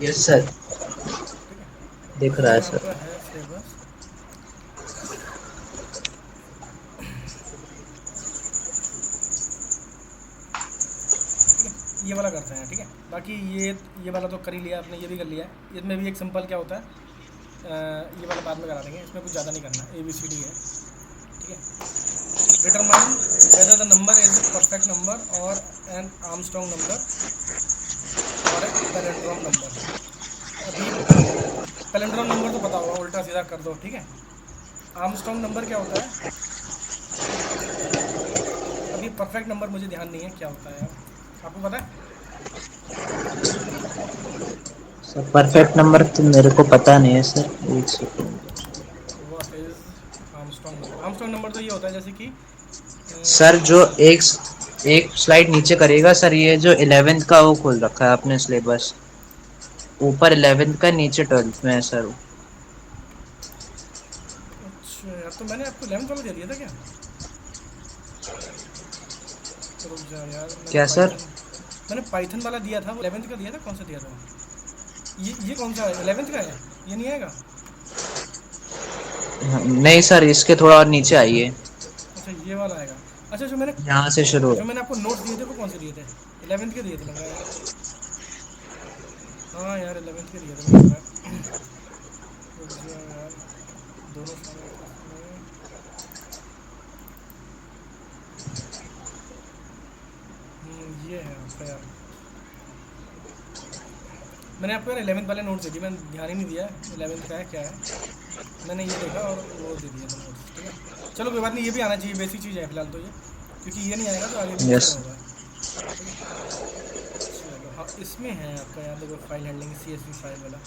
Yes sir. ठीक है। दिख रहा ये है सर। आपका है सिलेबस। ठीक है, ये वाला करते हैं। ठीक है, बाकी ये वाला तो कर ही लिया आपने, ये भी कर लिया है। इसमें भी एक सिंपल क्या होता है, ये वाला बाद में करा देंगे, इसमें कुछ ज़्यादा नहीं करना, ए बी सी डी है। ठीक है। Determine whether the number is a perfect number और एन आर्मस्ट्रॉन्ग नंबर और ए पैलेंड्रोम नंबर। अभी पैलेंड्रोम नंबर तो पता होगा, उल्टा सीधा कर दो। ठीक है। आर्मस्ट्रॉन्ग नंबर क्या होता है? अभी परफेक्ट नंबर मुझे ध्यान नहीं है क्या होता है यार, आपको पता है? सर परफेक्ट नंबर तो मेरे को पता नहीं है सर, एक second. What is Armstrong number? Armstrong number तो ये होता है जैसे कि सर जो एक एक स्लाइड नीचे करिएगा सर, ये जो 11th का वो खोल रखा है आपने सिलेबस, ऊपर 11th का, नीचे 12th में है सर। अच्छा यार, तो मैंने आपको 11th वाला दे दिया था क्या? रुक जा यार, क्या सर? मैंने पाइथन वाला दिया था, वो 11th का दिया था। कौन सा दिया था? ये कौन सा है? 11th का है? ये नहीं आएगा? नहीं सर, इसके थोड़ा और नीचे आइए। अच्छा, ये वाला आएगा। अच्छा, यहाँ से शुरू जो है। मैंने आपको नोट्स दिए थे वो कौन से दिए थे? 11th के दिए थे लग रहा है यार। हाँ यार, 11th के दिए थे मुझे लग रहा है। रुक जा यार, दोनों शामिल थे इसमें। ये है आपका यार। मैंने आपको यार 11th वाले नोट्स दे दिए, मैंने ध्यान ही नहीं दिया 11th का है क्या है। मैंने ये देखा और वो दे दिए थे नोट्स। ठीक है, चलो कोई बात नहीं, ये भी आना चाहिए, बेसिक चीज़ है फिलहाल तो ये, क्योंकि ये नहीं आएगा तो आगे भी यस। दिक्कत होगा। ठीक है। चलो हाँ, इसमें है आपका यार, देखो file handling, C S V file वाला।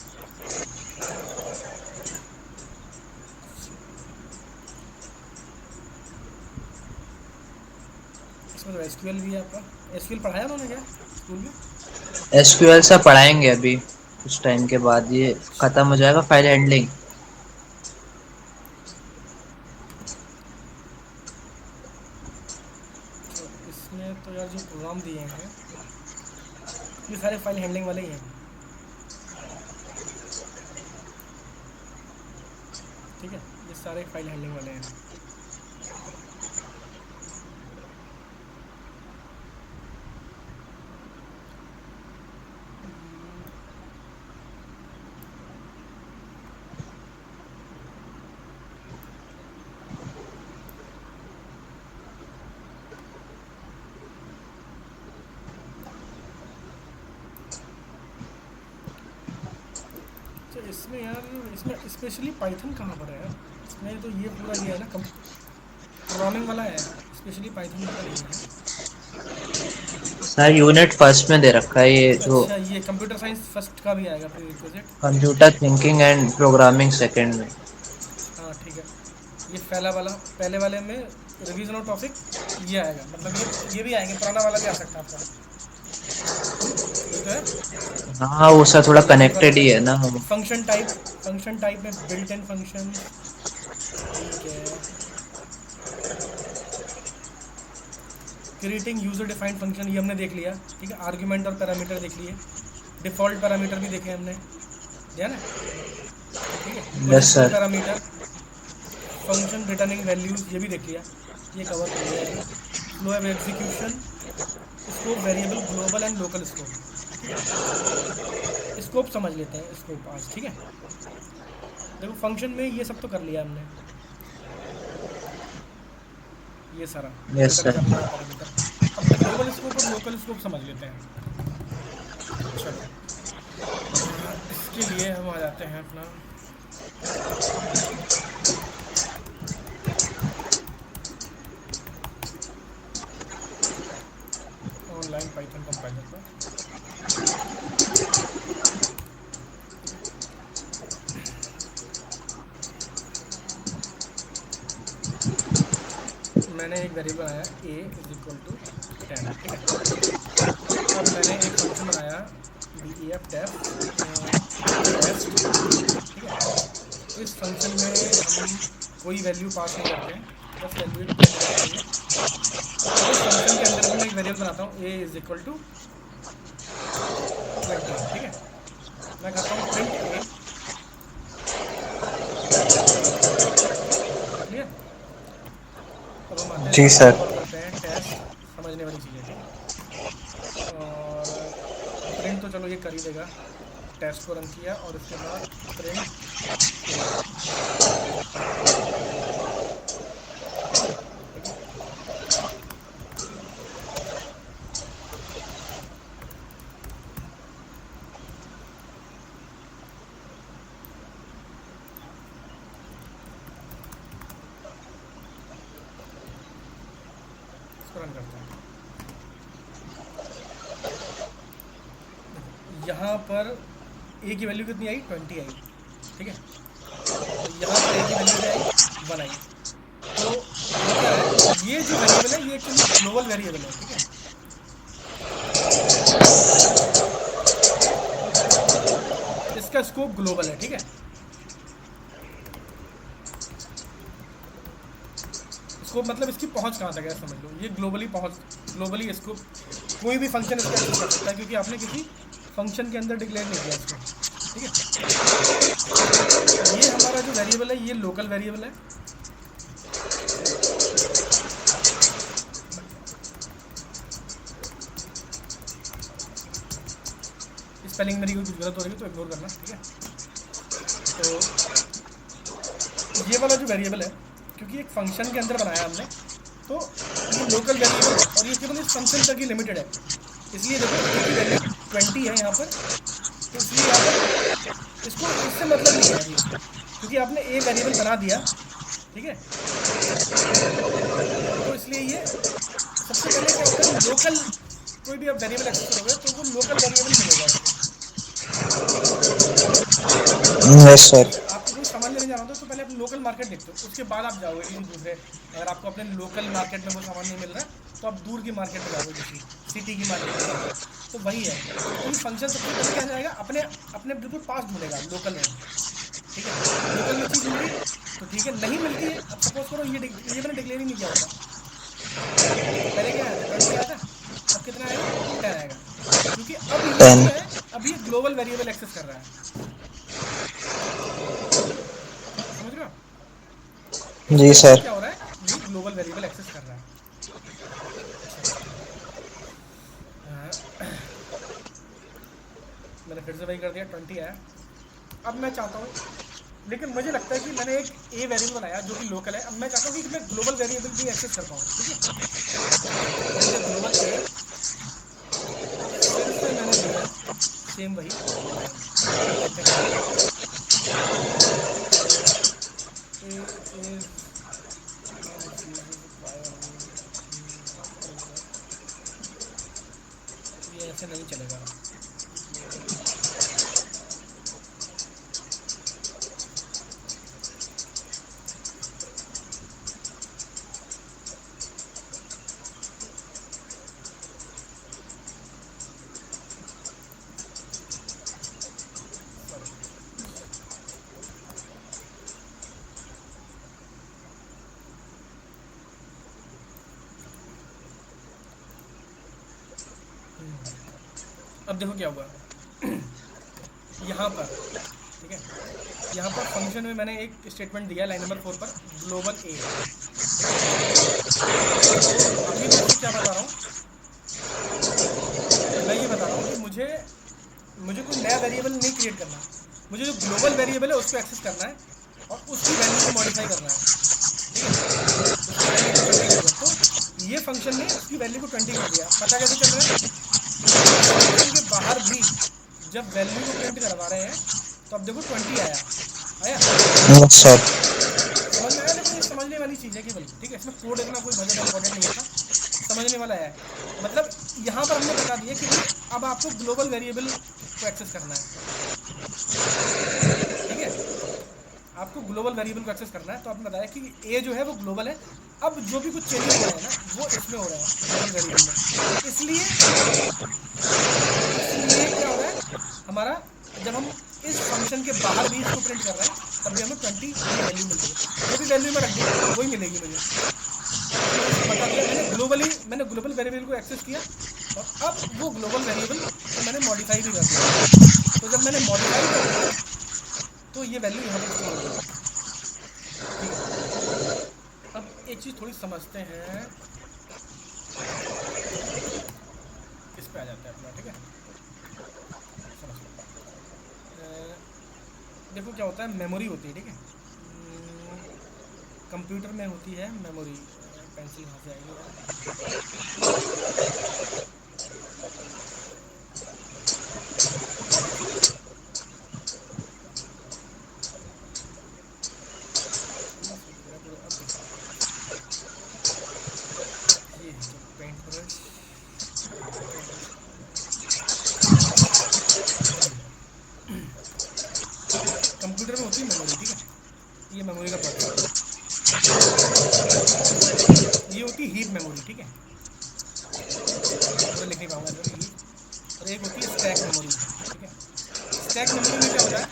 इसमें तो एस क्यू एल भी है आपका। एस क्यू एल पढ़ाया उन्होंने क्या स्कूल में? एसक्यूएल सा पढ़ाएंगे अभी कुछ टाइम के बाद, ये अच्छा। खत्म हो जाएगा फाइल हैंडलिंग। तो इसमें तो यार जो प्रोग्राम दिए हैं ये सारे फाइल हैंडलिंग वाले ही हैं। ठीक है, ये सारे फाइल हैंडलिंग वाले हैं। तो इसमें यार, इसमें स्पेशली पाइथन कहाँ पर है यार? इसमें तो ये पूरा ये है ना, प्रोग्रामिंग वाला है, स्पेशली पाइथन का नहीं है। सर यूनिट फर्स्ट में दे रखा है ये जो, अच्छा, ये कंप्यूटर साइंस फर्स्ट का भी आएगा pre requisite. Computer thinking and programming second में। हाँ ठीक है, ये पहला वाला, पहले वाले में रिवीजन और टॉपिक ये आएगा, मतलब ये भी आएंगे, पुराना वाला भी आ सकता है आपका। वही तो है। हाँ वो सर थोड़ा ये वाला कनेक्टेड है। ही है ना हम। फंक्शन टाइप में बिल्ट इन फंक्शंस। ठीक है। क्रिएटिंग यूजर डिफाइंड फंक्शन, ये हमने देख लिया। ठीक है, आर्ग्यूमेंट और पैरामीटर देख लिए। डिफ़ॉल्ट पैरामीटर भी देखे हमने, ध्यान है? ठीक है, कुछ yes flow sir. Parameter, function returning values, ये भी देख लिया, ये कवर कर लिया अभी। Flow of execution, scope variable, global and local scope. ठीक है, स्कोप समझ लेते हैं, स्कोप आज। ठीक है, देखो फंक्शन में ये सब तो कर लिया हमने, ये सारा यस रिटर्न सर। कर लिया पैरामीटर। अब ग्लोबल स्कोप और लोकल स्कोप समझ लेते हैं। चलो, इसके लिए हम आ जाते हैं अपना ऑनलाइन पाइथन कंपाइलर पर। ठीक है, मैंने एक वेरिएबल बनाया ए इज इक्वल टू 10। ठीक है, अब मैंने एक फंक्शन बनाया D E F def test. ठीक है, इस फंक्शन में हम कोई वैल्यू पास नहीं करते हैं, बस वैल्यू एक प्रिंट करते हैं ये। अब इस फंक्शन के अंदर भी मैं एक वेरिएबल बनाता हूँ ए इज इक्वल टू 20। ठीक है, मैं जी इसको सर। कॉल करते हैं टेस्ट, समझने वाली चीज़ है, ठीक है। और प्रिंट तो चलो ये कर ही देगा, टेस्ट को रन किया और उसके बाद प्रिंट ए, ठीक है। इसको रन करते हैं। देखो यहाँ पर ए की वैल्यू कितनी आई, 20 आई, ठीक है। और यहाँ पर ए की वैल्यू क्या आई, 1 आई। तो हो क्या रहा है, ये जो वेरिएबल है ये एक्चुअली ग्लोबल वेरिएबल है, ठीक है। इसका स्कोप ग्लोबल है, ठीक है। स्कोप मतलब इसकी पहुंच कहाँ तक है समझ लो, ये ग्लोबली पहुंच, ग्लोबली इसको कोई भी फंक्शन इसको एक्सेस कर सकता है, क्योंकि आपने किसी फंक्शन के अंदर डिक्लेयर नहीं किया इसको, ठीक है। ये हमारा जो वेरिएबल है ये लोकल वेरिएबल है, स्पेलिंग मेरी कोई कुछ गलत हो रही है तो इग्नोर करना, ठीक है। तो ये वाला जो वेरिएबल है, क्योंकि एक फंक्शन के अंदर बनाया हमने, तो ये लोकल वेरिएबल है और ये केवल इस फंक्शन तक ही लिमिटेड है। इसलिए देखो ए की वैल्यू 20 है यहाँ पर, तो इसलिए यहाँ पर इसको इससे मतलब नहीं है अभी, क्योंकि आपने ए वेरिएबल बना दिया, ठीक है। तो इसलिए ये सबसे पहले क्या होता है, लोकल कोई भी आप वेरिएबल एक्सेस करोगे तो वो लोकल वेरिएबल मिलेगा इसको, ठीक है। Yes sir. आपको कोई सामान लेने जाना होता है तो पहले आप लोकल मार्केट देखते हो, उसके बाद आप जाओगे किसी दूसरे, अगर आपको अपने लोकल मार्केट में वो सामान नहीं मिल रहा है तो आप दूर की मार्केट में जाओगे, किसी सिटी की मार्केट में जाओगे। तो वही है, तो ये फंक्शन सबसे पहले क्या जाएगा, अपने अपने बिल्कुल पास ढूंढेगा लोकल में, ठीक है। लोकल में चीज़ मिली तो ठीक है, नहीं मिलती है, अब सपोज करो ये मैंने डिक्लेयर ही नहीं किया होता, पहले क्या आया था, 20 आया था, अब कितना आएगा, 10 आएगा, क्योंकि अब ये 10। जो है अब ये ग्लोबल वेरिएबल एक्सेस कर रहा है, समझ रहे हो। इस जी तरीके से सर। क्या हो रहा है, ये ग्लोबल वेरिएबल एक्सेस कर रहा है। अच्छा, मैंने फिर से वही कर दिया, 20 आया। अब मैं चाहता हूँ, लेकिन मुझे लगता है कि मैंने एक ए वेरिएबल बनाया जो कि लोकल है, अब मैं चाहता हूँ कि मैं ग्लोबल वेरिएबल भी एक्सेस कर पाऊँ, ठीक है। मैंने दिया ग्लोबल ए, फिर से मैंने दिया सेम वही लाइन, कहते हैं ए इज अनएक्सक्लूसिव बाय, ये ऐसे नहीं चलेगा, ग्लोबल सॉरी। अब देखो क्या हुआ यहाँ पर, ठीक है। यहाँ पर फंक्शन में मैंने एक स्टेटमेंट दिया लाइन नंबर 4 पर, ग्लोबल ए, ठीक है। तो अभी मैं इसको क्या बता रहा हूँ, मैं ये बता रहा हूँ कि मुझे मुझे कोई नया वेरिएबल नहीं क्रिएट करना, मुझे जो ग्लोबल वेरिएबल है उसको एक्सेस करना है और उसकी वैल्यू को मॉडिफाई करना है, ठीक है। उसकी वैल्यू को 20 कर दिया, तो ये फंक्शन ने उसकी वैल्यू को 20 कर दिया। पता कैसे चल रहा है, क्योंकि इस फंक्शन के बाहर भी जब वैल्यू को प्रिंट करवा रहे हैं तो अब देखो 20 आया, आया, यस सर। समझ में आया। लेकिन ये समझने वाली चीज़ है केवल, ठीक है, इसमें कोड इतना कोई बहुत ज़्यादा इंपॉर्टेंट नहीं था, समझने वाला है। मतलब यहाँ पर हमने बता दिया कि भाई अब आपको ग्लोबल वेरिएबल को एक्सेस करना है, ठीक है। आपको ग्लोबल वेरिएबल को एक्सेस करना है, तो आपने बताया कि ए जो है वो ग्लोबल है। अब जो भी कुछ चेंजेस हो रहे हैं ना वो इसमें हो रहे हैं, ग्लोबल वेरिएबल में। इसलिए इसलिए क्या हो रहा है हमारा, जब हम इस फंक्शन के बाहर भी इसको प्रिंट कर रहे हैं तब भी हमें 20 ही वैल्यू मिल रही है, जो भी वैल्यू मैं रख दूँ वही मिलेगी मुझे, क्योंकि मैंने इसको बता दिया, मैंने ग्लोबल वेरिएबल को एक्सेस किया और अब वो ग्लोबल वेरिएबल को मैंने मॉडिफाई भी कर दिया। तो जब मैंने मॉडिफाई कर दिया तो ये वैल्यू यहाँ पर स्टोर हो गई, ठीक है। अब एक चीज़ थोड़ी समझते हैं, इस पे आ जाता है अपना, ठीक है, समझ लो। देखो क्या होता है, मेमोरी होती है, ठीक है। कंप्यूटर में होती है मेमोरी। पेंसिल कहाँ से आएगी यार? ये सूख गया पूरा। अब देखो, ये है जो पेंट ब्रश, पेंट ब्रश कहाँ है? कंप्यूटर में होती है मेमोरी, ठीक है। ये मेमोरी का प्रोजेक्ट है। ये होती है हीप मेमोरी, ठीक है। मैं पूरा लिख नहीं पाऊंगा इसमें, हीप। और एक होती है स्टैक मेमोरी, ठीक है। स्टैक मेमोरी में क्या होता है,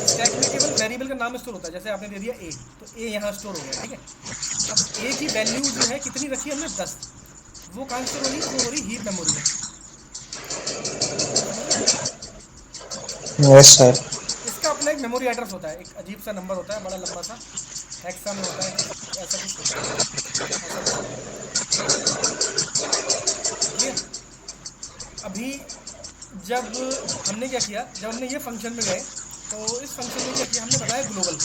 स्टैक में केवल वेरिएबल का नाम स्टोर होता है। जैसे आपने दे दिया ए, तो ए यहाँ स्टोर हो गया, ठीक है। अब ए की वैल्यू जो है कितनी रखी है हमने, 10। वो कहाँ स्टोर हो रही है, वो हो रही हीप मेमोरी में। समझ रहे हो? Yes sir. इसका अपना एक मेमोरी एड्रेस होता है, एक अजीब सा नंबर होता है, बड़ा लंबा सा, हेक्सा में होता है कुछ, ऐसा कुछ होता है, ऐसा कुछ होता है, ठीक है। क्लियर? अभी जब हमने क्या किया, जब हमने ये फंक्शन में गए, तो इस फंक्शन में क्या किया हमने, बताया ग्लोबल।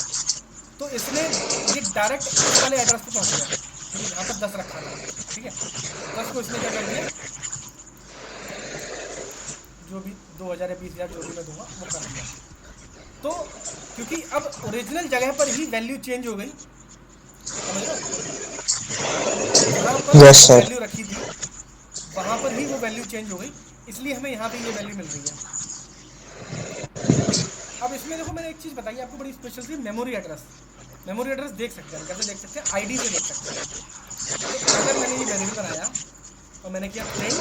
तो इसने ये डायरेक्ट इस वाले एड्रेस पे पहुंच गया, क्योंकि जहाँ पर 10 रखा था, ठीक है। 10 को इसने क्या कर दिया, जो भी 2000 या 20,000 जो भी मैं दूंगा वो कर दिया। तो क्योंकि अब ओरिजिनल जगह पर ही वैल्यू चेंज हो गई, समझ रहे हो? जहाँ पर यस उसने सर। वैल्यू रखी थी वहाँ पर ही वो वैल्यू चेंज हो गई, इसलिए हमें यहाँ पे ये वैल्यू मिल रही है, ठीक है। अब इसमें देखो, मैंने एक चीज़ बताई आपको बड़ी स्पेशल सी, मेमोरी एड्रेस। मेमोरी एड्रेस देख सकते हैं हम, कैसे देख सकते हैं, आईडी से देख सकते हैं। तो अगर मैंने ये वेरिएबल बनाया और मैंने किया प्रिंट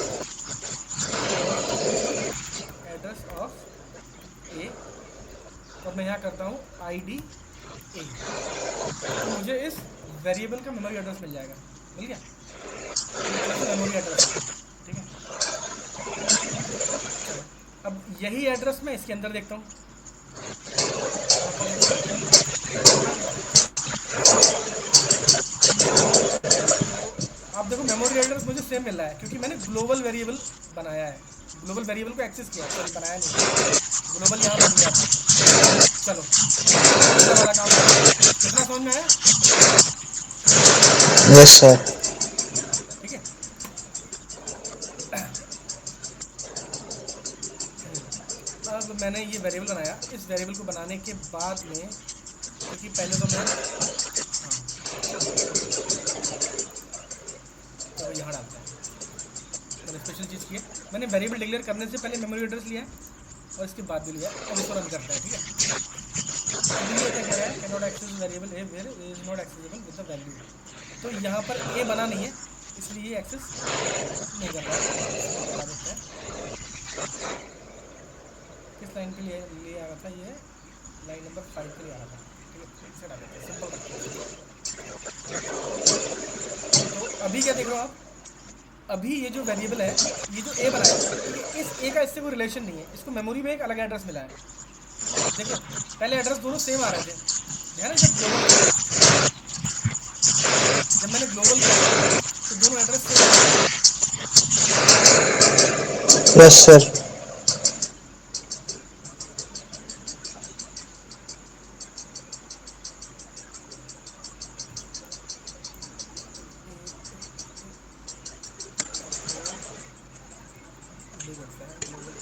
एड्रेस ऑफ ए, और मैं यहाँ करता हूँ आई डी ए, तो मुझे इस वेरिएबल का मेमोरी एड्रेस मिल जाएगा। मिल गया? तो एक तरह से मेमोरी एड्रेस है, ठीक है। चलो, अब यही एड्रेस मैं इसके अंदर देखता हूँ, यहाँ पर देखो, यहाँ देखो। तो आप देखो मेमोरी एड्रेस मुझे सेम मिल रहा है, क्योंकि मैंने ग्लोबल वेरिएबल बनाया है, ग्लोबल वेरिएबल को एक्सेस किया है, सॉरी बनाया नहीं, ग्लोबल यहाँ बन गया था। चलो, अब दूसरा वाला काम करते हैं। कितना समझ में आया? Yes sir. ठीक है। अब मैंने ये वेरिएबल बनाया, इस वेरिएबल को बनाने के बाद में, क्योंकि पहले तो मैं, हाँ देखो यहाँ डालते हैं, मैंने स्पेशल चीज़ की है, मैंने वेरिएबल डिक्लेयर करने से पहले मेमोरी एड्रेस लिया है और इसके बाद भी लिया है। अब इसको रन करते हैं, ठीक है। अभी ये क्या कह रहा है, can not access variable A where A is not accessible with the value. तो यहाँ पर ए बना नहीं है, इसलिए ये एक्सेस नहीं कर रहा है। इसको हटा देते हैं। किस लाइन के लिए आ रहा था ये, लाइन नंबर 5 के लिए आ रहा था, ठीक है। इसे हटा देते हैं, सिंपल रखते हैं। तो अभी क्या देख रहे हो आप, अभी ये जो वेरिएबल है, ये जो ए बनाया, ठीक है, इस ए का इससे कोई रिलेशन नहीं है, इसको मेमोरी में एक अलग एड्रेस मिला है। देखो, पहले एड्रेस दोनों सेम आ रहे थे, ध्यान है, जब ग्लोबल किया था, जब मैंने ग्लोबल किया था तो दोनों एड्रेस सेम आ रहे थे। Yes sir. इसको डी करते हैं, ग्लोबल ए।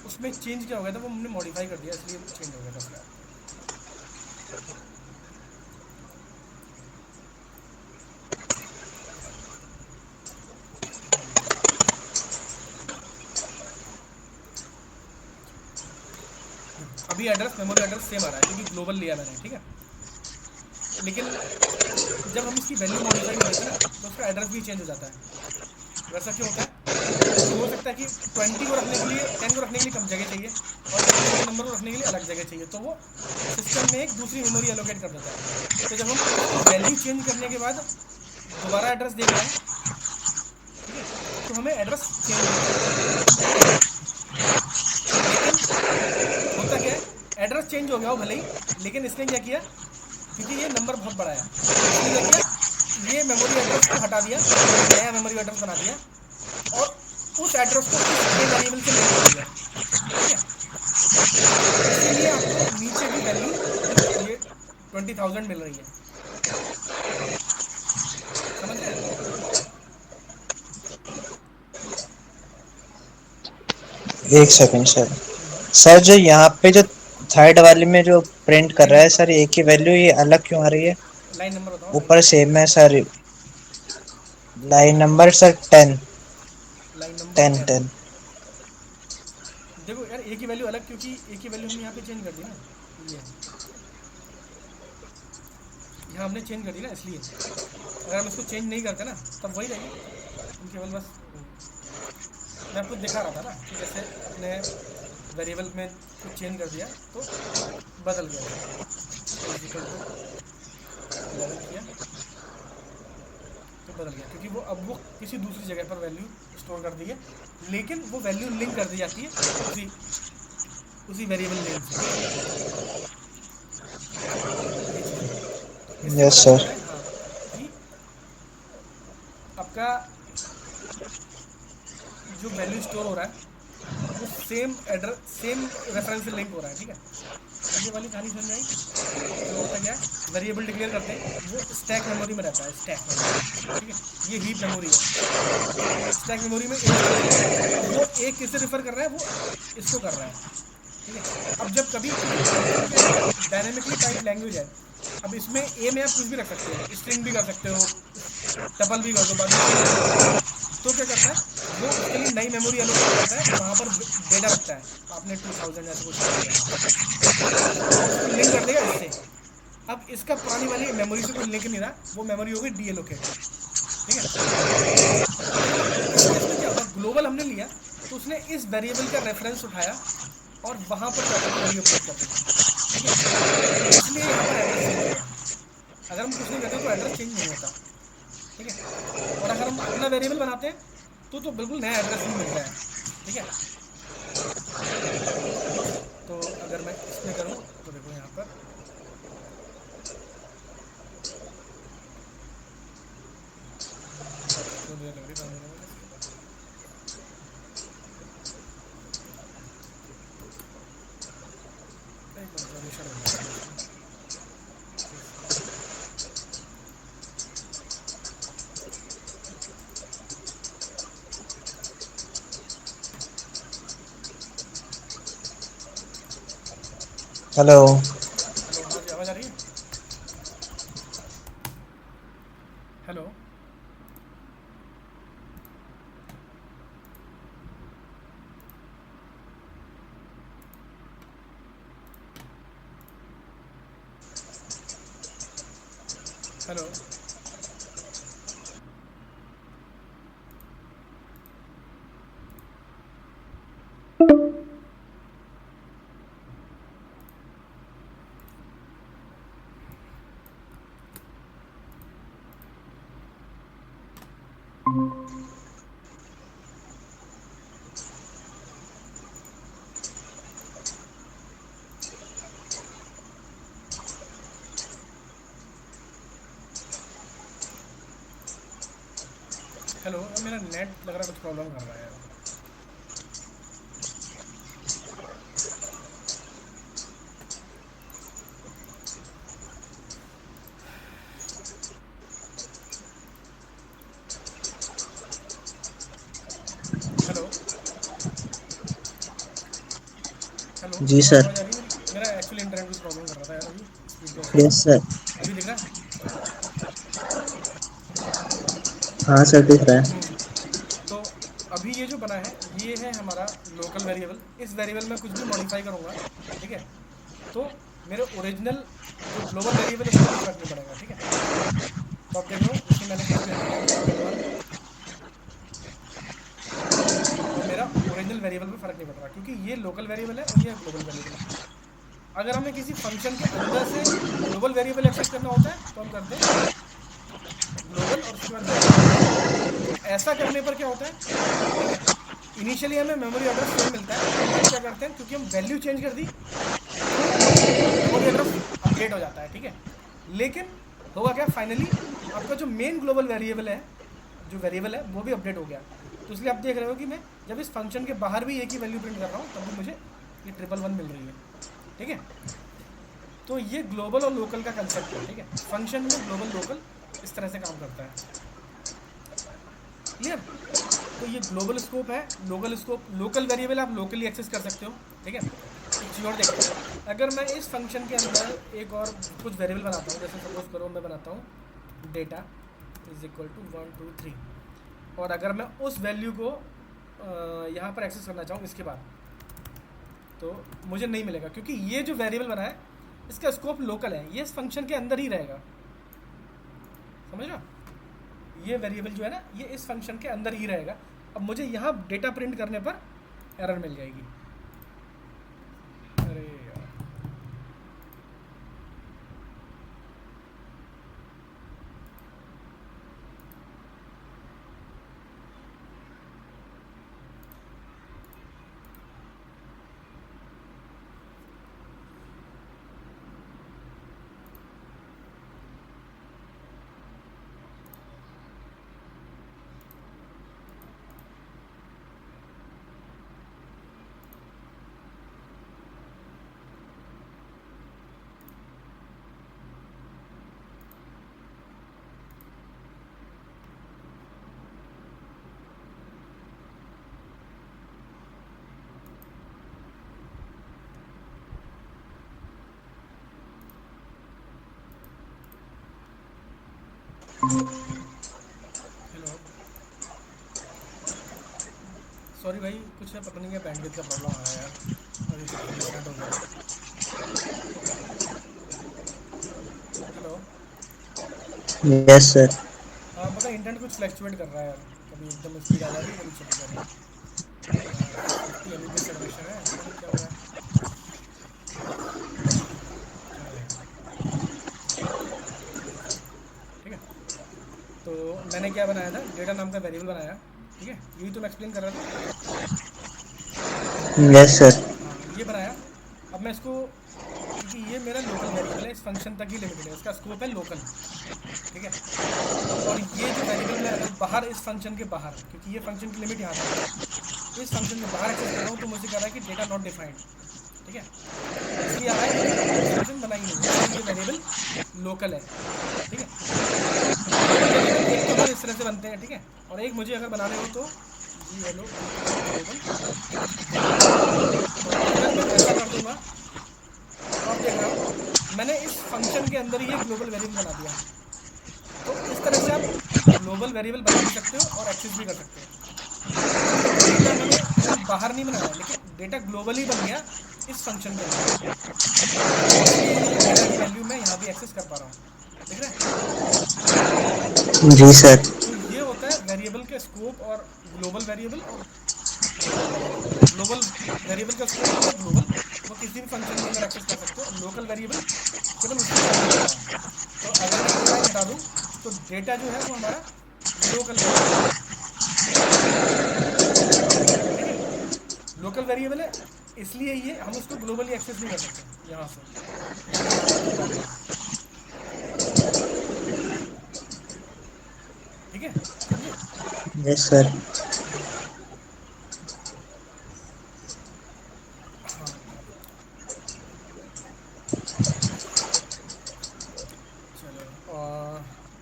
उसमें चेंज क्या हो गया था, वो हमने मॉडिफाई कर दिया, इसलिए चेंज हो गया था फ्लैग। अभी एड्रेस, मेमोरी एड्रेस सेम आ रहा है, क्योंकि ग्लोबल लिया मैंने, ठीक है। लेकिन जब हम इसकी वैल्यू मॉडिफाई कर देते हैं ना, तो उसका एड्रेस भी चेंज हो जाता है। वैसा क्यों होता है, क्योंकि हो सकता है कि 20 को रखने के लिए, 10 को रखने के लिए कम जगह चाहिए, और किसी दूसरे नंबर को रखने के लिए अलग जगह चाहिए, तो वो सिस्टम में एक दूसरी मेमोरी एलोकेट कर देता है। तो जब हम इसकी वैल्यू चेंज करने के बाद दोबारा एड्रेस देख रहे हैं, ठीक है, तो हमें एड्रेस चेंज नहीं करना है, ठीक है। लेकिन होता क्या है, एड्रेस चेंज हो गया हो भले ही, लेकिन इसने क्या किया, क्योंकि ये नंबर बहुत बड़ा है, तो इसने क्या किया, ये मेमोरी एड्रेस को हटा दिया, एक नया मेमोरी एड्रेस बना दिया, और उस एड्रेस को इस ए वेरिएबल से लिंक कर दिया, ठीक है। इसीलिए आपको नीचे भी वैल्यू जो ये 20,000 मिल रही है, समझ रहे हैं। एक सेकंड सर। सर जो यहाँ पे जो थर्ड वाले में जो प्रिंट कर लाइन रहा है नंबर, सर, एक ही वैल्यू, ये अलग क्यों आ रही है? लाइन नंबर बताओ, लाइन ऊपर नंबर, सेम है sir. Line number sir 10। Line number 10 10। 10। देखो यार, एक ही वैल्यू अलग, क्योंकि एक ही वैल्यू हमने यहाँ पे चेंज कर दी ना, ये यहाँ हमने चेंज कर दी ना, इसलिए अगर हम इसको चेंज नहीं करते ना, तब वही रहेगी। हम केवल बस मैं आपको दिखा रहा था ना कि जैसे अपने वेरिएबल में कुछ चेंज कर दिया तो बदल गया, जैसे ए इज इक्वल टू 11 किया तो बदल गया, क्योंकि वो अब वो किसी दूसरी जगह पर वैल्यू स्टोर कर दी है, लेकिन वो वैल्यू लिंक कर दी जाती है उसी उसी वेरिएबल नेम से, ठीक है। ये चीज़ है, तो इससे यस पता सर। चलता है हाँ कि आपका जो वैल्यू स्टोर हो रहा है वो सेम एड्रेस, सेम रेफरेंस से लिंक हो रहा है, ठीक है। अब ये वाली कहानी समझ में आई। जो होता क्या है, वेरिएबल डिक्लेयर करते हैं, वो स्टैक मेमोरी में रहता है, स्टैक मेमोरी, ठीक है। ये हीप मेमोरी है, स्टैक मेमोरी में ए स्टोर होता है। अब वो ए किससे रिफर कर रहा है, वो इसको कर रहा है, ठीक है। अब जब कभी, क्योंकि पाइथन क्या है, ये डायनेमिकली टाइप लैंग्वेज है, अब इसमें ए में आप कुछ भी रख सकते हो, स्ट्रिंग भी कर सकते हो, टपल भी कर दो, बाद में चेंज कर दो। तो क्या करता है, वो उसके लिए नई मेमोरी एलोकेट करता है, वहाँ पर डेटा रखता है, आपने 2000 ऐसे कुछ रख दिया वहाँ पर, और उसको लिंक कर देगा इससे। अब इसका पुरानी वाली मेमोरी से कोई लिंक नहीं रहा, वो मेमोरी हो गई डी एलोकेट, ठीक है। तो इस केस में क्या होगा, ग्लोबल हमने लिया, तो उसने इस वेरिएबल का रेफरेंस उठाया और वहाँ पर जा करके वैल्यू अपडेट कर दी, ठीक है। इसलिए यहाँ पर एड्रेस चेंज हुआ। अगर हम कुछ नहीं करते तो एड्रेस चेंज नहीं होता, ठीक है। और अगर हम अपना वेरिएबल बनाते हैं तो बिल्कुल नया एड्रेस ही मिलता है, ठीक है। तो अगर मैं इसमें करूँ तो देखो यहाँ पर क्यों देर लग रही है में इसके, एक मिनट सबमिशन हो जाएगा इसमें, इसमें हेलो। हेलो, हाँ जी, आवाज़ आ रही है। Hello, hello, hello. अब मेरा नेट लग रहा है कुछ प्रॉब्लम कर रहा है यार। हेलो, हेलो, जी आवाज़ सर। आवाज़ आ रही है मेरी। मेरा एक्चुअली इंटरनेट कुछ प्रॉब्लम कर रहा था यार, अभी स्पीड का इशू आ रहा यस था। सर। अभी दिख रहा है। हाँ सर, दिख रहा है। तो अभी ये जो बना है, ये है हमारा लोकल वेरिएबल। इस वेरिएबल में कुछ भी मॉडिफाई करूँगा, ठीक है, तो मेरे ओरिजिनल जो ग्लोबल वेरिएबल है उसको कोई फ़र्क नहीं पड़ेगा, ठीक है। तो आप देख लो, इसमें मैंने कुछ भी हटा दिया, ग्लोबल वन, और मेरा ओरिजिनल वेरिएबल पे फ़र्क नहीं पड़ रहा, क्योंकि ये लोकल वेरिएबल है और ये ग्लोबल वेरिएबल है। अगर हमें किसी फंक्शन के अंदर से ग्लोबल वेरिएबल एक्सेस करना होता है तो हम करते हैं ग्लोबल और उसके बाद वेरिएबल, ठीक है। तो ऐसा करने पर क्या होता है, ठीक है, इनिशियली हमें मेमोरी एड्रेस सेम मिलता है, अब क्या करते हैं क्योंकि हम वैल्यू चेंज कर दी तो मेमोरी एड्रेस अपडेट हो जाता है, ठीक है। लेकिन होगा क्या फाइनली, आपका जो मेन ग्लोबल वेरिएबल है, जो वेरिएबल है वो भी अपडेट हो गया। तो इसलिए आप देख रहे हो कि मैं जब इस फंक्शन के बाहर भी एक ही वैल्यू प्रिंट कर रहा हूँ तब भी मुझे ये 111 मिल रही है, ठीक है। तो ये ग्लोबल और लोकल का कंसेप्ट है, ठीक है। फंक्शन में ग्लोबल लोकल इस तरह से काम करता है, क्लियर। तो ये ग्लोबल स्कोप है, लोकल स्कोप, लोकल वेरिएबल आप लोकली एक्सेस कर सकते हो, ठीक है। एक चीज़ और देखते हैं, अगर मैं इस फंक्शन के अंदर एक और कुछ वेरिएबल बनाता हूँ, जैसे सपोज करो मैं बनाता हूँ डेटा इज इक्वल टू 1 2 3, और अगर मैं उस वैल्यू को यहाँ पर एक्सेस करना चाहूँ इसके बाद, तो मुझे नहीं मिलेगा क्योंकि ये जो वेरिएबल बना है इसका स्कोप लोकल है, ये इस फंक्शन के अंदर ही रहेगा, समझ रहे हो। ये वेरिएबल जो है ना ये इस फंक्शन के अंदर ही रहेगा। अब मुझे यहाँ डेटा प्रिंट करने पर एरर मिल जाएगी, अरे यार, हेलो, सॉरी भाई, कुछ है पता नहीं क्या बैंडविड्थ का प्रॉब्लम आ रहा है यार, अभी 60% हो गया है। Hello, yes sir. हाँ पता है इंटरनेट कुछ फ्लैक्चुएट कर रहा है यार, कभी एकदम स्पीड आ जा रही है कभी चली जा रही है। 50 Mbps का कनेक्शन है, पता नहीं क्या हो रहा है, चलेगा, ठीक है। तो मैंने क्या बनाया था, डेटा नाम का वेरिएबल बनाया, ठीक है, यही तो मैं एक्सप्लेन कर रहा था। Yes sir. हाँ ये बनाया। अब मैं इसको, क्योंकि ये मेरा लोकल वेरिएबल है, इस फंक्शन तक ही लिमिटेड है, इसका स्कोप है लोकल, ठीक है। और ये जो वेरिएबल मैं अगर बाहर इस फंक्शन के बाहर, क्योंकि ये फंक्शन की लिमिट यहाँ तक है, इस फंक्शन के बाहर एक्सेस कर रहा हूँ तो मुझे कह रहा है कि डेटा नॉट डिफाइंड, ठीक है। इसलिए आ रहा है क्योंकि मैंने फंक्शन बनाई नहीं है, इसलिए ये वेरिएबल लोकल है, ठीक है। ग्लोबल वेरिएबल एक तो हर इस तरह से बनते हैं, ठीक है, और एक मुझे अगर बनाने हो तो g hello equal to global variable. तो अगर मैं ऐसा कर दूंगा तो आप देख रहे हो मैंने इस फंक्शन के अंदर ही एक ग्लोबल वेरिएबल बना दिया। तो इस तरह से आप ग्लोबल वेरिएबल बना भी सकते हो और एक्सेस भी कर सकते हो, क्योंकि डेटा मैंने कहीं बाहर नहीं बनाया, लेकिन डेटा ग्लोबली बन गया इस फंक्शन के अंदर, इसलिए ये डेटा की वैल्यू मैं यहाँ भी एक्सेस कर पा रहा हूँ, दिख रहा है। जी सर। तो ये होता है वेरिएबल के स्कोप और ग्लोबल वेरिएबल और लोकल वेरिएबल। ग्लोबल वेरिएबल का स्कोप होता है ग्लोबल, वो किसी भी फंक्शन के अंदर एक्सेस कर सकते हो, लोकल वेरिएबल केवल उसी के अंदर होता है। तो अगर मैं ये लाइन हटा दूँ तो डेटा जो है वो हमारा लोकल वेरिएबल है, ठीक है। लोकल वेरिएबल है, इसलिए ये हम उसको ग्लोबली एक्सेस नहीं कर सकते यहाँ से, इसलिए यहाँ बात को डाल रहा हूँ, ठीक है, समझे। Yes sir. हाँ चलो,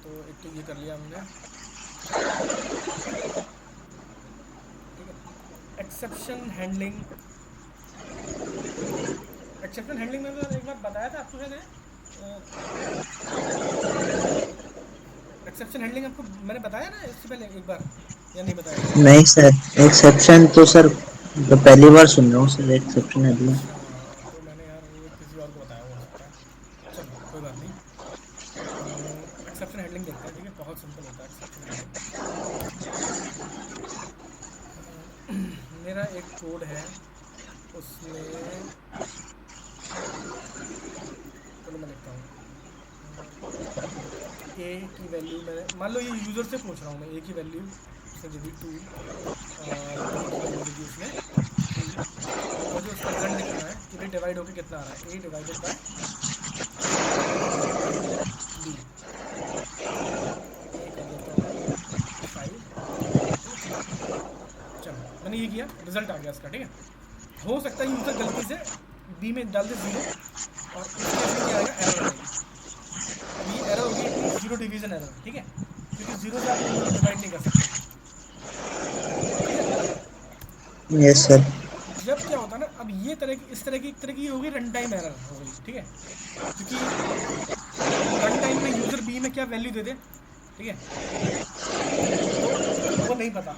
तो एक तो ये कर लिया हमने, ठीक है। एक्सेप्शन हैंडलिंग, एक्सेप्शन हैंडलिंग में तो एक बार बताया था आपको शायद, एक्सेप्शन हैंडलिंग आपको मैंने बताया ना इससे पहले एक बार, या नहीं बताया था। नहीं सर, एक्सेप्शन तो सर तो पहली बार सुन रहा हूँ सर, एक्सेप्शन है। अच्छा, तो मैंने यार वो किसी और को बताया हो सकता है, चलो कोई बात नहीं। एक्सेप्शन हैंडलिंग देखते हैं, ठीक है, बहुत सिंपल होता है एक्सेप्शन हैंडलिंग। मेरा एक कोड है, उसमें चलो मैं लिखता हूँ ए की वैल्यू मैंने मान लो ये यूज़र से पूछ रहा हूँ मैं, ए की वैल्यू उसने दे दी 2 और बी की वैल्यू दे दी उसने 3, और मुझे उसका रिजल्ट दिखाना है कि भाई डिवाइड होके कितना आ रहा है, ए डिवाइडेड बाय बी। ए कर देता हूँ मैं 5, ठीक है। चलो मैंने ये किया, रिजल्ट आ गया इसका, ठीक है। हो सकता है यूज़र गलती से बी में डाल दे 0, और उस केस में क्या आएगा, एरर आएगी। अब ये एरर होगी अपनी जीरो डिवीजन एरर, ठीक है, क्योंकि जीरो से आप नंबर को डिवाइड नहीं कर सकते। क्लियर। यस तो सर। जब क्या होता है ना, अब ये तरह की इस तरह की होगी रन टाइम एरर हो गई, ठीक है, क्योंकि रन टाइम में यूज़र बी में क्या वैल्यू दे दे, ठीक है, तो वो नहीं पता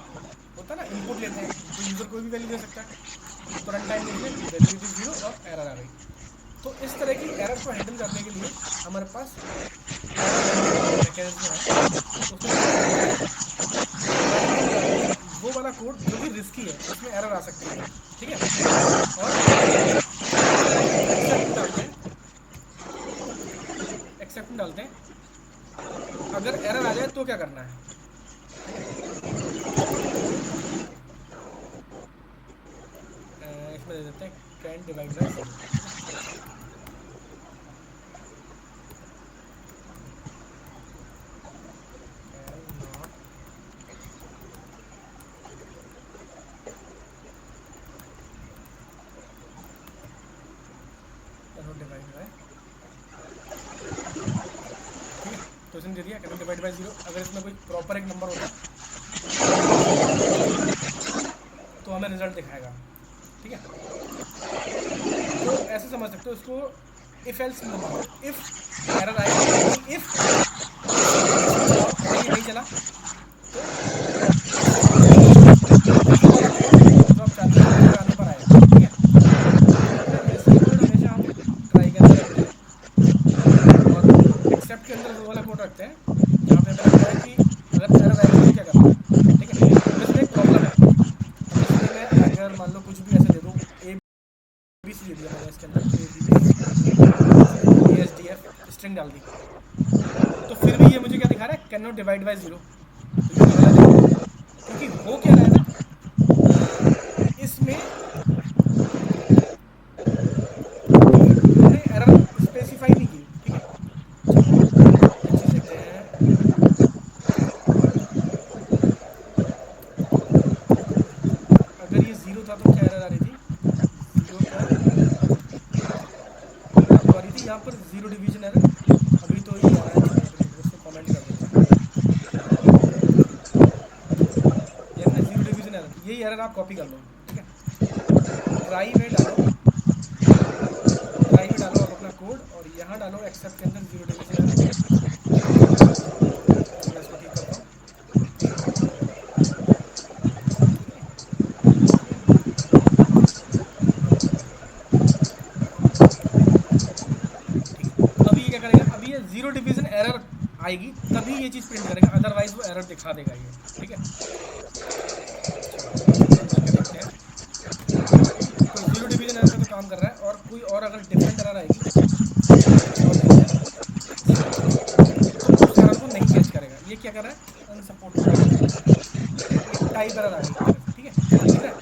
होता ना, इनपुट लेते हैं तो यूज़र कोई भी वैल्यू दे सकता है, तो रन टाइम में इसने वैल्यू दी 0 और एरर आ गई। तो इस तरह की एरर को हैंडल करने के लिए हमारे पास एरर हैंडलिंग मैकेनिज्म है। उसमें क्या करते हैं, पहले ट्राई में डालते हैं वो वाला कोड जो कि रिस्की है, जिसमें एरर आ सकती है, ठीक है, और एक्सेप्ट में डालते हैं, एक्सेप्ट में डालते हैं। अगर एरर आ जाए तो क्या करना है, ठीक है, इसमें दे देते हैं कैन डिवाइड बाय 0, ठीक है। कैन नॉट डिवाइड बाय, ठीक है। तो इसने दे दिया कैन डिवाइड बाय 0। अगर इसमें कोई प्रॉपर एक नंबर होता तो हमें रिजल्ट दिखाएगा, ठीक है। तो ऐसे समझ सकते हो इसको, इफ एल्स मानो, इफ एरर आए यानी इफ इसको चलाओ, अगर ये नहीं चला तो इसको ये वाला कोड जो आप चाहते थे एरर आने पर आएगा, ठीक है। तो अपना ऐसे कोड हमेशा हम ट्राई के अंदर रखते हैं, और एक्सेप्ट के अंदर वो वाला कोड रखते हैं जहाँ पे हमें लगता है कि अगर एरर आएगी तो क्या करना है, ठीक है। अब इसमें एक प्रॉब्लम है, अब इसमें मैं अगर मान लो कुछ भी ऐसे दे दूँ, ए बी सी दे दिया मैंने इसके अंदर, ए बी सी दे दी, A S D F string डाल दी, तो फिर भी ये मुझे क्या दिखा रहा है, कैन नॉट डिवाइड बाय 0। तो ये तो गलत है, क्योंकि हो क्या रहा है ना, इसमें हमने एरर स्पेसिफाई नहीं की, ठीक है। चलो एक चीज़ देखते हैं, अगर ये 0 था तो क्या एरर आ रही थी, 0 पर तो आ रही थी यहाँ पर जीरो डिवीजन एरर। अभी तो ये आ रहा है, चलो एक मिनट इसको कमेंट कर देते हैं, ये ना जीरो डिवीजन एरर, यही एरर आप कॉपी कर लो, ठीक है। ट्राई में डालो, ट्राई में डालो आप अपना कोड, और यहाँ डालो एक्सेप्ट के अंदर जीरो डिवीजन एरर। चलो मैं इसको ठीक करता हूँ, ठीक है, ठीक है। अभी ये क्या करेगा, अभी ये जीरो डिवीजन एरर आएगी तभी ये चीज़ प्रिंट करेगा, अदरवाइज वो एरर दिखा देगा ये, ठीक है। चलो इसको रन करके देखते हैं। तो जीरो डिवीजन एरर पे तो काम कर रहा है, और कोई और अगर डिफरेंट एरर आएगी तो कुछ और देखते हैं इसके अंदर, तो उस एरर को नहीं कैच करेगा। ये क्या कर रहा है, अनसपोर्टेड एरर दे रहा है, एक टाइप एरर आ गई एक तरह से, ठीक है, दिख रहा है।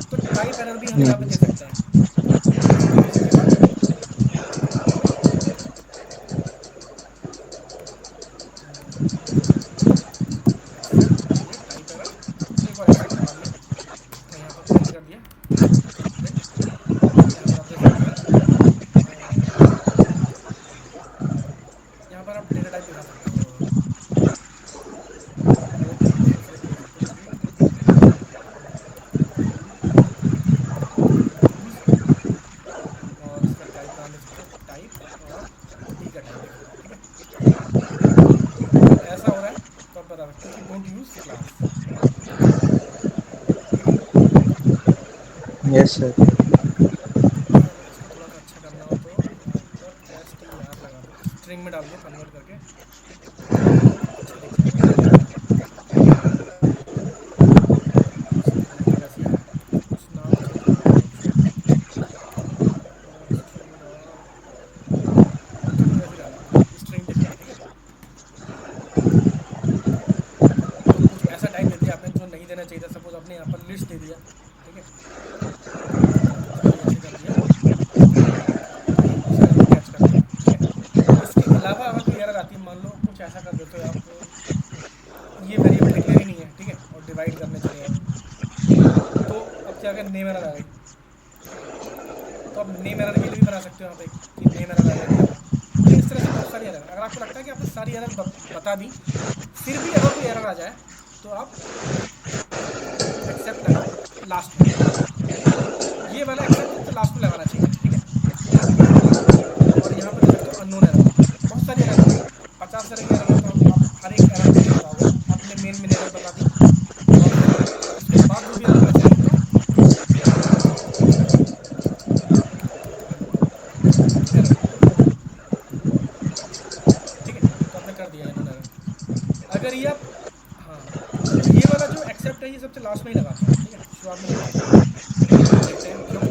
तो टाइप एरर भी हम यहाँ पे दे सकते हैं जीरो डिवीजन के बाद, एक्सेप्ट, ये हो गया टाइप एरर। एक और एक्सेप्ट मार लें, मैं यहाँ पर प्रिंट कर दिया, प्रिंट, यहाँ पर आप देख सकते हैं, यहाँ पर आप डेटा टाइप दिखा सकते हो, डोंट यूज़, तो सिलेक्ट कर सकते हो कुछ भी, डोंट यूज़, और इसका टाइप नाम दे सकते हो टाइप, और डी का टाइप दिखाना है, ठीक है। अगर ऐसा हो रहा है तो आप बता सकते हो कि डोंट यूज़ क्लास, ठीक है। Yes sir. अगर इसको थोड़ा सा अच्छा करना हो तो यहाँ पर एस टी आर लगा दो, स्ट्रिंग में डाल दो कन्वर्ट करके, तो अच्छा दिख जाएगा। चलो अभी तो वैसे ही है, कुछ नाम चेंज करना होगा उसका, स्ट्रिंग डॉट, चलो वैसे ही रहने देते हैं, स्ट्रिंग दिख रहा है, ठीक है। कुछ ऐसा कर देते हो आप, ये वेरिएबल डिक्लेयर ही नहीं है, ठीक है, और डिवाइड करने चले अब, तो अब क्या अगर नेम एरर आ गई, ठीक है, तो अब नेम एरर के लिए भी बना सकते हो यहाँ पे कि नेम एरर आ गई यहाँ पे। तो इस तरह से बहुत सारी एरर, अगर आपको लगता है कि आपने सारी एरर बता दी, फिर भी अगर कोई एरर आ जाए तो आप एक्सेप्ट लगाओ लास्ट में, ये वाला एक्सेप्ट सबसे लास्ट में लगाना चाहिए, ठीक है। और यहाँ पर देख सकते हो अननोन एरर, बहुत सारी एरर है, 50 तरह की एरर है, तो आप हर एक एरर को नहीं बताओगे, आपने मेन एरर बता दी, और फिर उसके बाद जो भी एरर बचेंगी तो एरर, ठीक है। तो आपने कर दिया अननोन एरर। अगर ये आप, हाँ, तो ये वाला जो एक्सेप्ट है ये सबसे लास्ट में ही लगाता हूँ, ठीक है, शुरुआत में नहीं लगाता हूँ। देखते हैं क्यों।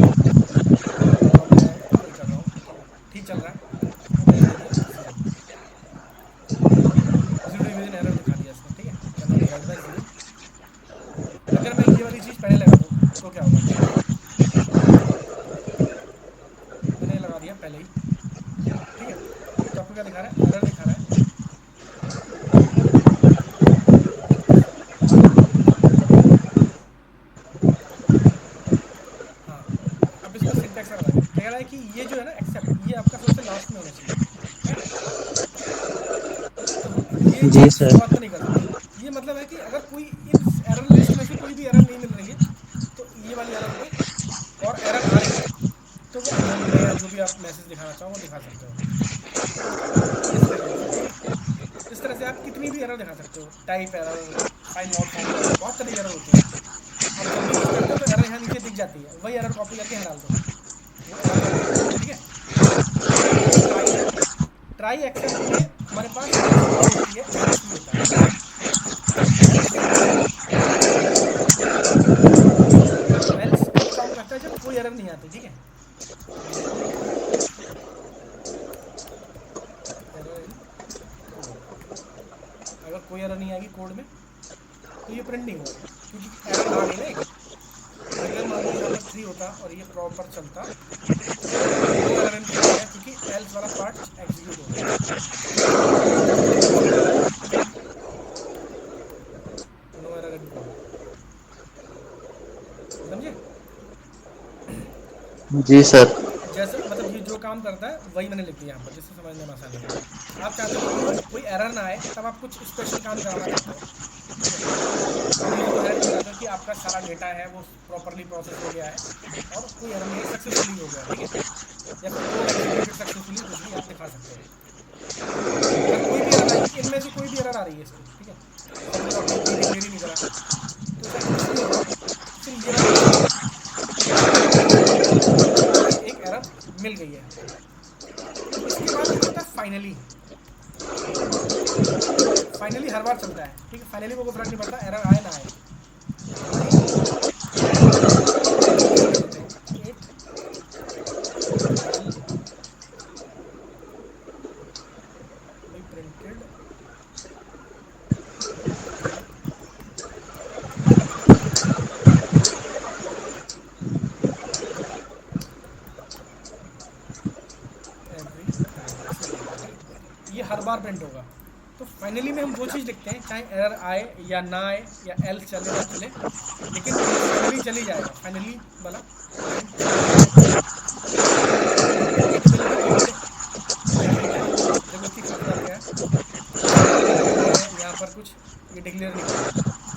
तो अब मैं कोई कर रहा हूँ, ठीक चल रहा है, और मैंने दे दिया ज़ीरो, ज़ीरो डिवीजन एरर दिखा दिया इसने, ठीक है, can not divide by zero. अगर मैं ये वाली चीज़ पहले लगा दूँ तो क्या होगा, देखते हैं। मैंने लगा दिया पहले ही, ठीक है, तो आपको क्या दिखा रहा है, एरर दिखा रहा है। हाँ, अब इसमें सिंटैक्स लगा देंगे, कह रहा है कि ये जो है ना एक्सेप्ट, ये आपका सबसे लास्ट में होना चाहिए, राइट। तो ये जी चीज़ सर। शुरुआत में नहीं कर सकते। ये मतलब है कि अगर कोई इस एरर लिस्ट में से कोई भी एरर नहीं मिल रही है, तो ये वाली एरर को, और एरर आ रही है, तो वो अननोन में या जो भी आप मैसेज दिखाना चाहो वो दिखा सकते हो, इस तरीके से, ठीक है। इस तरह से आप कितनी भी एरर दिखा सकते हो, type error, file not found error, बहुत तरह की एरर होती है। आप जब भी कुछ करते हो तो एरर यहाँ नीचे दिख जाती है, वही एरर कॉपी करके यहाँ डाल दो, वो एरर ना दिखे, ठीक है। अब ये ट्राई है, ट्राई एक्सेप्ट में हमारे पास एक चीज़ और होती है, एल्स भी होता है, ठीक है। एल्स, एल्स कब काम करता है, जब कोई एरर नहीं आती, ठीक है। एरर इन कोड, अगर कोई एरर नहीं आएगी कोड में तो ये प्रिंट नहीं होगा, क्योंकि एरर आ गई ना एक। अगर मान लो यहाँ पर 3 होता और ये प्रॉपर चलता, तो नो एरर इन कोड आ गया, क्योंकि एल्स वाला पार्ट एग्जीक्यूट हो गया, समझे, नो एरर इन कोड, समझे। जी सर। जैसे मतलब ये जो काम करता है वही मैंने लिख दिया यहाँ पर, जिससे समझने में आसानी हो। आप चाहते हो कि कोई एरर ना आए, तब आप कुछ स्पेशल काम कराना चाहते हो, ठीक है, आप यूजर को हाईलाइट करना चाहते हो कि आपका सारा डेटा है वो प्रॉपरली प्रोसेस हो गया है, और कोई एरर नहीं है, सक्सेसफुली हो गया, ठीक है, या फिर कोड एग्जीक्यूटेड सक्सेसफुली, कुछ भी आप दिखा सकते हो। अगर कोई भी एरर आएगी, इनमें से कोई भी एरर आ रही है इसको, ठीक है, सपोज आपने की डिक्लेयर ही नहीं करा, तो चाहे कुछ भी होगा, तो फिर ये वाली चीज़ चलेगी कि एक एरर मिल गई है। इसके बाद एक होता है फाइनली, फाइनली हर बार चलता है, ठीक है, फाइनली को कोई फर्क नहीं पड़ता एरर आए ना आए। फाइनली लिख देते हैं, it will be printed every time, ऐसे लिख देते हैं, ठीक है, ये हर बार प्रिंट होगा। तो फाइनली में हम वो चीज़ लिखते हैं, चाहे एरर आए या ना आए, या एल चले ना चले, लेकिन ये फाइनली चल ही जाएगा, फाइनली वाला लाइन चल ही जाएगा। इट विल बी प्रिंटेड, क्या प्रिंट है, देखो इसकी खास बात क्या है, मैंने यहाँ पर कुछ ये डिक्लेयर नहीं करा,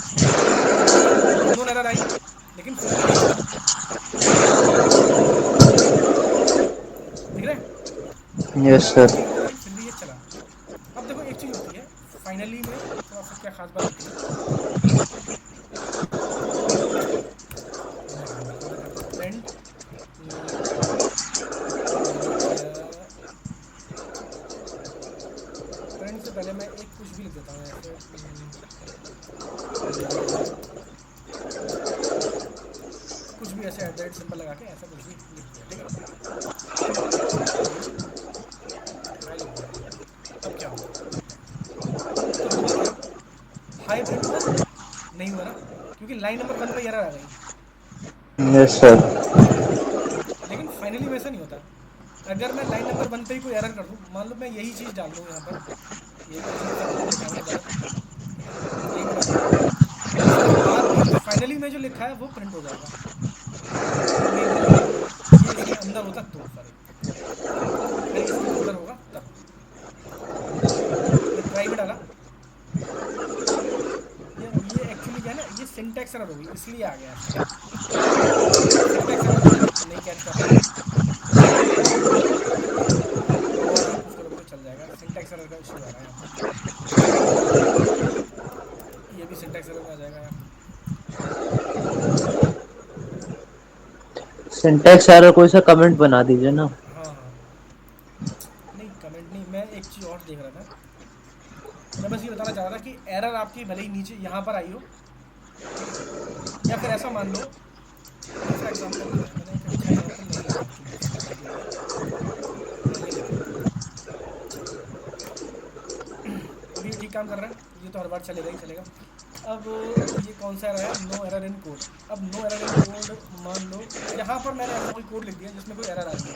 ठीक है, अननोन एरर आई, लेकिन फिर भी ये चला, दिख रहा है, अननोन यस एरर सर। आई लेकिन फिर भी ये चला। अब देखो एक चीज़ होती है फाइनली में, थोड़ा सा क्या खास बात होती है, मैं एक मिनट दिखा देता हूँ, प्रिंट, मैंने किया, प्रिंट से पहले मैं एक कुछ भी लिख देता हूँ ऐसे, कुछ भी ऐसे एट सिंपल लगा के ऐसा कुछ भी लिख दिया, ठीक है, हाई, हाई लिख दिया। अब क्या हुआ, तो हुआ क्या, हाई प्रिंट हुआ, नहीं हुआ ना, क्योंकि लाइन नंबर 1 पे एरर आ गई, यस सर। लेकिन फाइनली में ऐसा नहीं होता। अगर मैं लाइन नंबर 1 पे ही कोई एरर कर दूँ, मान लो मैं यही चीज़ डाल दूँ यहाँ पर, ये अजीब सा नाम लिखा है मैंने गलत, ठीक है, यही मैं डाल दिया, उसके बाद भी फाइनली में जो लिखा है वो प्रिंट हो जाएगा। मेबी ये इसके अंदर होता तो, सॉरी, अगर ये इसके अंदर होगा तब, ठीक है। मैं ट्राई में डाला, ये एक्चुअली क्या है ना, ये सिंटैक्स एरर होगी इसलिए आ गया ऐसा। सिंटैक्स एरर को नहीं कैच कर रहा है, और भी पुश करोगे तो चल जाएगा। सिंटैक्स एरर का इशू आ रहा है यहाँ पर, ये भी सिंटैक्स एरर में आ जाएगा यहाँ। सिंटैक्स एरर कोई सा कमेंट बना दीजिए ना। हाँ हाँ, नहीं कमेंट नहीं, मैं एक चीज़ और देख रहा था, मैं बस ये बताना चाह रहा था कि एरर आपकी भले ही नीचे यहाँ पर आई हो, ठीक है, या फिर ऐसा मान लो, दूसरा एग्जांपल लेते हैं, मैंने एक अच्छा एग्जांपल नहीं लिया एक्चुअली इसको करने के लिए, ये लेते हैं। अभी ये ठीक काम कर रहा है, ये तो हर बार चलेगा ही चलेगा। अब ये कौन सा एरर है, नो एरर इन कोड। अब नो एरर इन कोड, मान लो यहाँ पर मैंने ऐसा कोई कोड लिख दिया जिसमें कोई एरर आ रही है,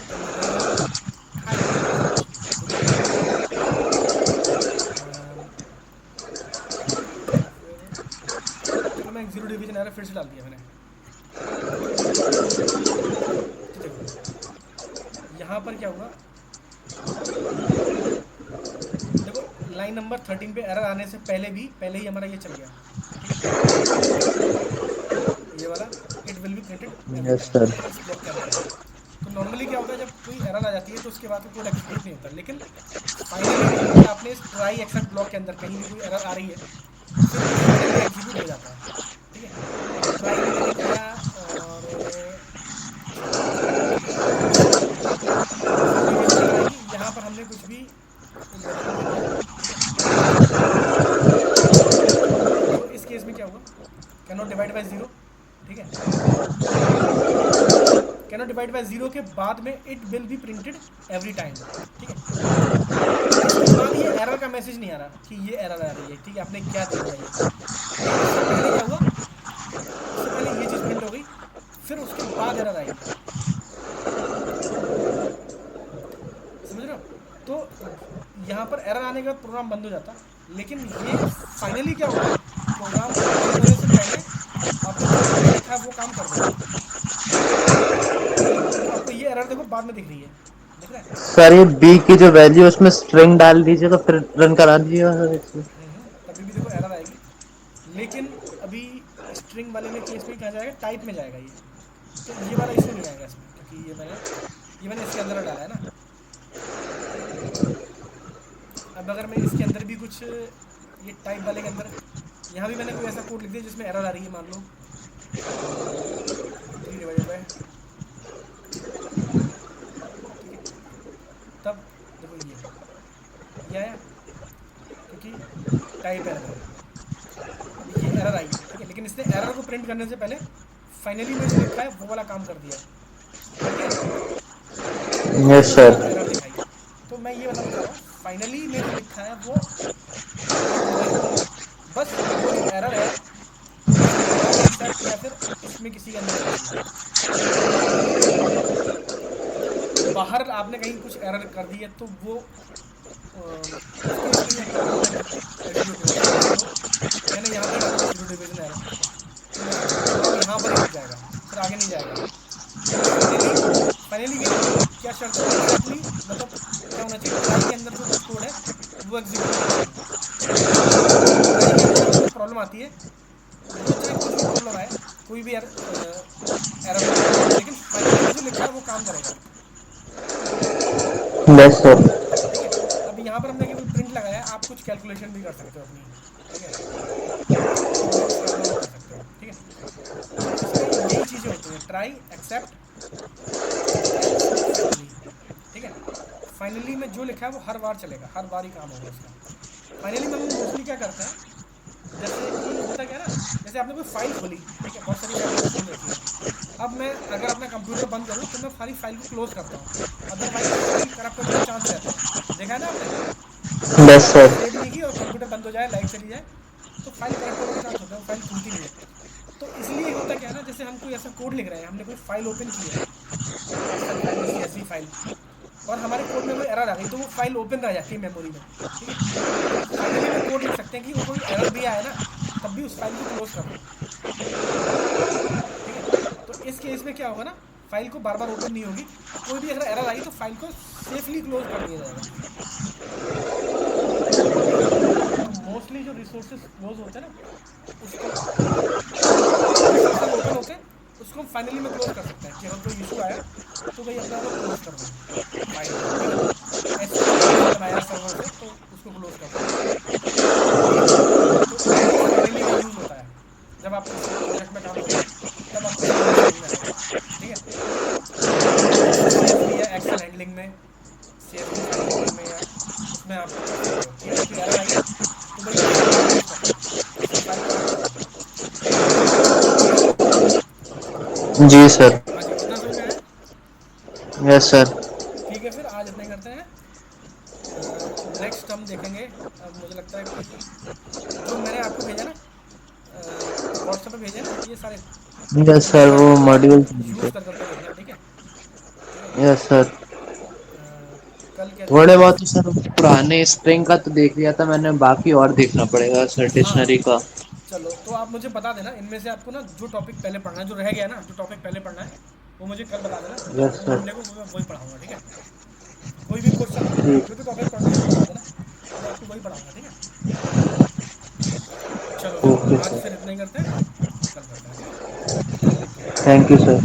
तो मैं हाई लेवल पे ऐसा कुछ लिख दिया, ठीक है, या फिर चलो मैं एक जीरो डिवीजन एरर फिर से डाल दिया मैंने। तो देखो यहाँ पर क्या हुआ, देखो लाइन नंबर 13 पे एरर आने से पहले ही हमारा ये चल गया, ठीक है, ये वाला, it will be printed every yes time, sir. ठीक है, इस ब्लॉक के अंदर है। तो नॉर्मली क्या होता है, जब कोई एरर आ जाती है तो उसके बाद कोड एग्जीक्यूट नहीं होता, लेकिन फाइनली में अगर आपने इस ट्राई एक्सेप्ट ब्लॉक के अंदर कहीं भी कोई एरर आ रही है, फिर वो फाइनली एग्जीक्यूट हो जाता है, ठीक है। अब ट्राई मैंने लिख दिया, और चलो यहाँ पर जीरो डिवीजन एरर आएगी, यहाँ पर हमने कुछ भी उल्टा नहीं दिया, ठीक है। तो इस केस में क्या हुआ, can not divide by zero, ठीक है, can not divide by zero के बाद में it will be printed every time, ठीक है। इसके बाद ये एरर का मैसेज नहीं आ रहा कि ये एरर आ रही है, ठीक है, आपने क्या दे दिया ये, लेकिन उससे पहले क्या हुआ, उससे पहले ये चीज़ प्रिंट हो गई, फिर उसके बाद एरर आएगी, समझ रहे हो। तो यहाँ पर एरर आने के बाद प्रोग्राम बंद हो जाता, लेकिन ये फाइनली क्या होगा, प्रोग्राम बंद होने से पहले आपने जो आगे लिखा है वो काम कर देगा, ठीक है। तो आपको ये एरर देखो बाद में दिख रही है, दिख रहा है। सर ये बी की जो वैल्यू उसमें स्ट्रिंग डाल दीजिएगा फिर रन करा दीजिएगा सर इसमें। तभी भी देखो एरर आएगी, लेकिन अभी स्ट्रिंग वाले में केस में क्या जाएगा, टाइप में जाएगा ये, तो ये वाला इशू नहीं आएगा इसमें, क्योंकि ये मैंने इसके अंदर डाला है ना, ठीक है। अब अगर मैं इसके अंदर भी कुछ, ये टाइप वाले के अंदर यहाँ भी मैंने कोई ऐसा कोड लिख दिया जिसमें एरर आ रही है, मान लो 3 डिवाइडेड बाय, ठीक है, तब देखो ये आया, क्योंकि टाइप एरर है। अब ये एरर आई, ठीक है, लेकिन इसने एरर को प्रिंट करने से पहले फाइनली में जो लिखा है वो वाला काम कर दिया, यस इसलिए सर। आपको एरर दिखाई। तो मैं ये बताना चाह रहा हूँ, फाइनली में जो लिखा है वो प्रिंट होगा ही होगा, बस वो जो एरर है वो सिर्फ ट्राई एक्सेप्ट या फिर इसमें किसी के अंदर होनी चाहिए, ठीक है। बाहर आपने कहीं कुछ एरर कर दी है तो वो उस केस में ही आपका प्रोग्राम एग्जीक्यूट नहीं होगा। जैसे मान लो मैंने यहाँ पे डाल दिया जीरो डिवीजन एरर, तो मेरा प्रोग्राम यहाँ पर ही रुक जाएगा, फिर आगे नहीं जाएगा, लेकिन फाइनली क्या क्या शर्त है एग्जैक्टली, मतलब क्या होना चाहिए, ट्राई के अंदर जो कुछ कोड है वो एग्जीक्यूट होना चाहिए, ठीक है। ट्राई के अंदर अगर कोई प्रॉब्लम आती है, वो चाहे कुछ भी प्रॉब्लम आए, कोई भी एरर हो, लेकिन फाइनली में जो लिखा है वो काम करेगा, यस सर। ठीक है। अब यहाँ पर हमने केवल प्रिंट लगाया है, आप कुछ कैलकुलेशन भी कर सकते हो अपनी, ठीक है, कोई भी कुछ करना हो कर सकते हो, ठीक है। तो इसमें यही चीज़ें होती हैं, ट्राई एक्सेप्ट एल्स फाइनली, ठीक है। फाइनली में जो लिखा है वो हर बार चलेगा, हर बार ही काम होगा उसका। फाइनली में हम मोस्टली क्या करते हैं, जैसे कि होता क्या है ना, जैसे आपने कोई फाइल खोली, ठीक है, बहुत सारी फाइल मैंने खोल रखी है, अब मैं अगर अपना कंप्यूटर बंद करूँ तो मैं सारी फाइल को क्लोज करता हूँ, अदरवाइज फाइल करप्ट होने के चांस रहते हैं, देखा है ना आपने। अगर यस आपने सर। सेव नहीं की और कंप्यूटर बंद हो जाए, लाइट चली जाए, तो फाइल करप्ट होने के चांस होते हैं, फाइल खुलती नहीं है। तो इसलिए होता क्या है ना, जैसे हम कोई ऐसा कोड लिख रहे हैं, हमने कोई फाइल ओपन की है, एक्सेल फाइल या सीएसवी फाइल, और हमारे कोड में कोई एरर आ गई, तो वो फाइल ओपन रह जाती है मेमोरी में। ठीक है, तो फाइनली में कोड लिख सकते हैं कि वो कोई एरर भी आया ना, तब भी उस फाइल को क्लोज कर दो। ठीक है, तो इस केस में क्या होगा ना, फाइल को बार बार ओपन नहीं होगी, कोई भी अगर एरर आई तो फाइल को सेफली क्लोज कर दिया जाएगा। ठीक है, तो मोस्टली जो रिसोर्सेज क्लोज होते हैं ना, उसको रिसोर्सेज ओपन होते हैं, उसको हम फाइनली में क्लोज कर सकते हैं कि अगर कोई इशू आया तो भाई अपने आप को क्लोज कर दो फाइल को। ठीक है, एचटीटीपी कनेक्शन बनाया सर्वर से तो उसको क्लोज कर दो। ठीक है, तो ये फाइनली में यूज़ होता है, जब आप किसी प्रोजेक्ट में काम करोगे तब आपको फाइनली समझ में आएगा। ठीक है, जैसे सी एस वी या एक्सेल हैंडलिंग में, C S V file handling में, या उसमें आप कर सकते हो कि अगर कोई एरर आई तो भाई उस फाइल को क्लोज कर दो, उसकी फाइल को रन कर दो। ठीक है, जी सर। हाँ जी, इतना समझ में आया। Yes sir. ठीक है, फिर आज इतना ही करते हैं। नेक्स्ट हम देखेंगे, अब मुझे लगता है कि जो मैंने आपको भेजा ना, व्हाट्सएप पे भेजे ना ये सारे, यस इन सर, सारों वो को ना मॉड्यूल। यूज़ कर करके देखना। ठीक है, ठीक है। Yes sir. कल क्या दिन थोड़े है? बहुत तो सर पुराने स्प्रिंग का तो देख लिया था मैंने, बाकी और देखना पड़ेगा सर डिक्शनरी हाँ, का। चलो तो आप मुझे बता देना इनमें से आपको ना जो टॉपिक पहले पढ़ना है, जो रह गया ना, जो टॉपिक पहले पढ़ना है वो मुझे कल बता देना, मैं यस वो सर। मंडे को वही पढ़ाऊंगा। ठीक है, कोई भी क्वेश्चन हो, ठीक। जो भी टॉपिक पढ़ना है वो बता देना, मैं आपको वही पढ़ाऊंगा। ठीक है, चलो फिर ओके आज सर। फिर इतना ही करते हैं, कल करते हैं। ठीक है, ओके। Thank you sir.